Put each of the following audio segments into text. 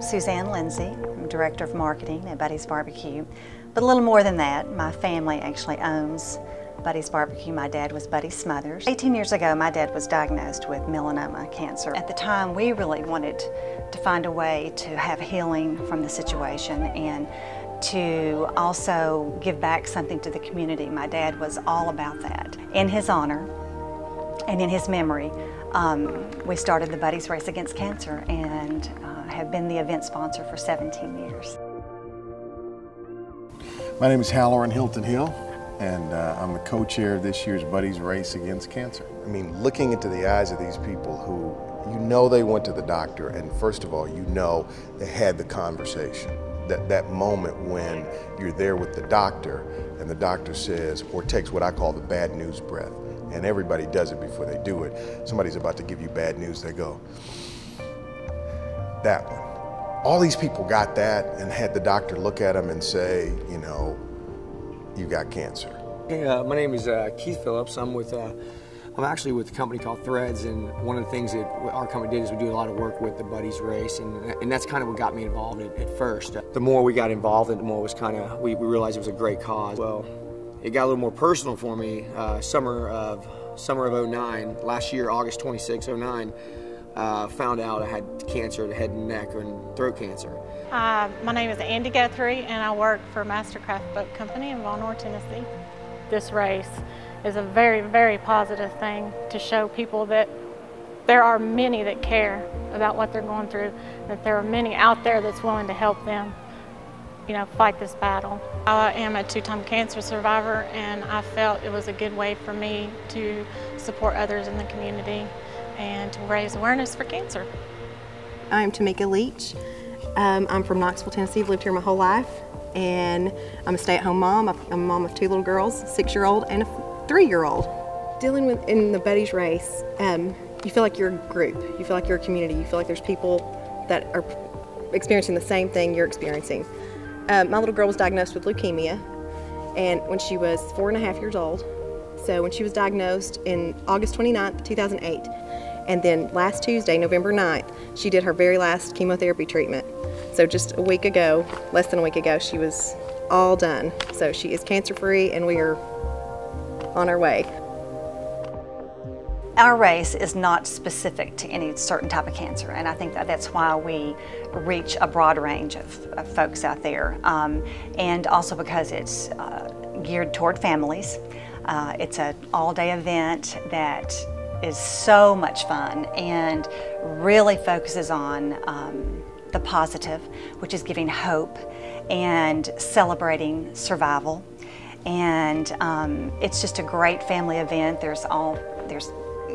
Suzanne Lindsay. I'm Director of Marketing at Buddy's Barbecue. But a little more than that, my family actually owns Buddy's Barbecue. My dad was Buddy Smothers. 18 years ago, my dad was diagnosed with melanoma cancer. At the time, we really wanted to find a way to have healing from the situation and to also give back something to the community. My dad was all about that. In his honor and in his memory, we started the Buddy's Race Against Cancer and have been the event sponsor for 17 years. My name is Halloran Hilton Hill, and I'm the co-chair of this year's Buddy's Race Against Cancer. I mean, looking into the eyes of these people who, you know, they went to the doctor, and first of all, you know, they had the conversation. That moment when you're there with the doctor, and the doctor says, or takes what I call the bad news breath, and everybody does it before they do it. Somebody's about to give you bad news, they go, that one. All these people got that and had the doctor look at them and say, you know, you got cancer. Hey, my name is Keith Phillips. I'm actually with a company called Threads, and one of the things that our company did is we do a lot of work with the Buddy's Race, and that's kind of what got me involved at first. The more we got involved, the more it was kind of, we realized it was a great cause. Well, it got a little more personal for me. Summer of '09, last year, August 26, '09, found out I had cancer, the head and neck and throat cancer. My name is Andy Guthrie, and I work for Mastercraft Boat Company in Von Orr, Tennessee. This race is a very, very positive thing to show people that there are many that care about what they're going through, that there are many out there that's willing to help them, you know, fight this battle. I am a two-time cancer survivor, and I felt it was a good way for me to support others in the community and to raise awareness for cancer. I'm Tamika Leach. I'm from Knoxville, Tennessee. I've lived here my whole life, and I'm a stay-at-home mom. I'm a mom of 2 little girls, a 6-year-old and a 3-year-old. Dealing with in the Buddy's Race, you feel like you're a group. You feel like you're a community. You feel like there's people that are experiencing the same thing you're experiencing. My little girl was diagnosed with leukemia, and when she was 4.5 years old. So when she was diagnosed in August 29th, 2008, and then last Tuesday, November 9th, she did her very last chemotherapy treatment. So just a week ago, less than a week ago, she was all done. So she is cancer-free, and we are on our way. Our race is not specific to any certain type of cancer, and I think that's why we reach a broad range of folks out there, and also because it's geared toward families. It's an all-day event that is so much fun and really focuses on the positive, which is giving hope and celebrating survival. And it's just a great family event. There's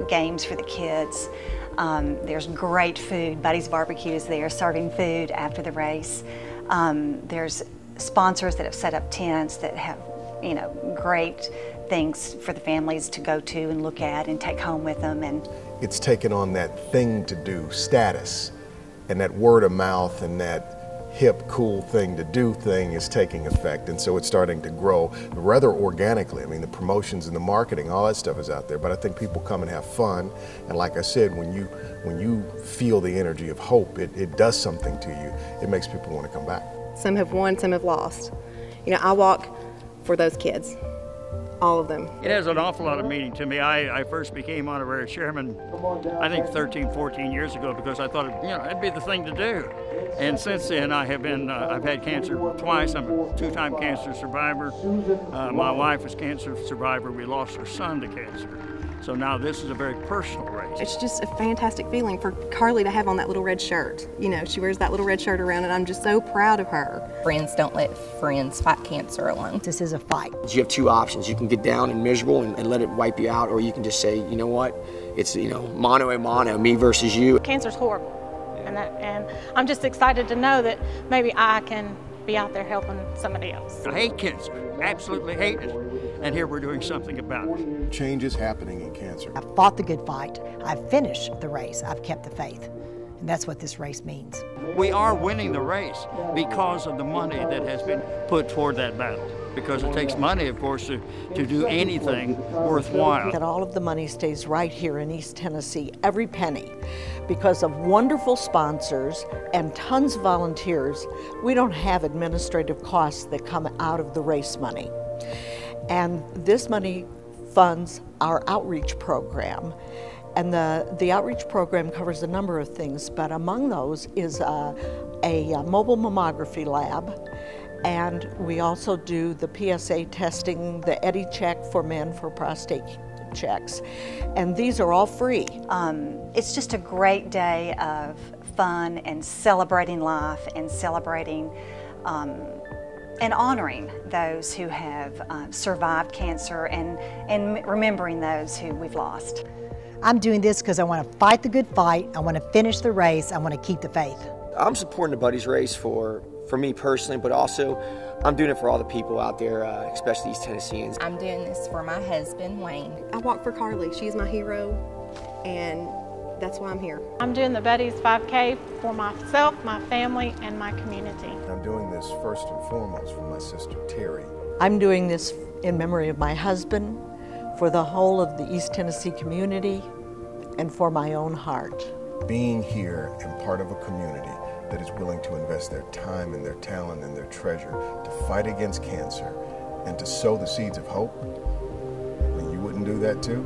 games for the kids. There's great food. Buddy's Barbecue is there serving food after the race. There's sponsors that have set up tents that have, you know, great things for the families to go to and look at and take home with them. And It's taken on that thing to do status, and that word of mouth and that hip, cool thing to do thing is taking effect, and so it's starting to grow rather organically. I mean, the promotions and the marketing, all that stuff is out there, but I think people come and have fun, and like I said, when you feel the energy of hope, it does something to you. It makes people want to come back. Some have won, some have lost. You know, I walk for those kids, all of them. It has an awful lot of meaning to me. I first became honorary chairman, I think 13, 14 years ago, because I thought, you know, it'd be the thing to do. And since then, I've had cancer twice. I'm a 2-time cancer survivor. My wife is a cancer survivor. We lost her son to cancer. So now this is a very personal race. It's just a fantastic feeling for Carly to have on that little red shirt. You know, she wears that little red shirt around, and I'm just so proud of her. Friends don't let friends fight cancer alone. This is a fight. You have 2 options. You can get down and miserable and let it wipe you out, or you can just say, you know what, it's, you know, mano a mano, me versus you. Cancer's horrible, and I'm just excited to know that maybe I can be out there helping somebody else. I hate cancer, absolutely hate it, and here we're doing something about it. Change is happening in cancer. I've fought the good fight. I've finished the race. I've kept the faith. And that's what this race means. We are winning the race because of the money that has been put toward that battle. because it takes money, of course, to do anything worthwhile. That all of the money stays right here in East Tennessee, every penny. Because of wonderful sponsors and tons of volunteers, we don't have administrative costs that come out of the race money. And this money funds our outreach program. And the outreach program covers a number of things, but among those is a mobile mammography lab, and we also do the PSA testing, the Eddie check for men for prostate checks, and these are all free. It's just a great day of fun and celebrating life and celebrating and honoring those who have survived cancer and remembering those who we've lost. I'm doing this because I want to fight the good fight, I want to finish the race, I want to keep the faith. I'm supporting the Buddies race for me personally, but also I'm doing it for all the people out there, especially East Tennesseans. I'm doing this for my husband, Wayne. I walk for Carly. She's my hero, and that's why I'm here. I'm doing the Buddies 5K for myself, my family, and my community. I'm doing this first and foremost for my sister Terry. I'm doing this in memory of my husband, for the whole of the East Tennessee community, and for my own heart. Being here and part of a community that is willing to invest their time and their talent and their treasure to fight against cancer and to sow the seeds of hope, I mean, you wouldn't do that too?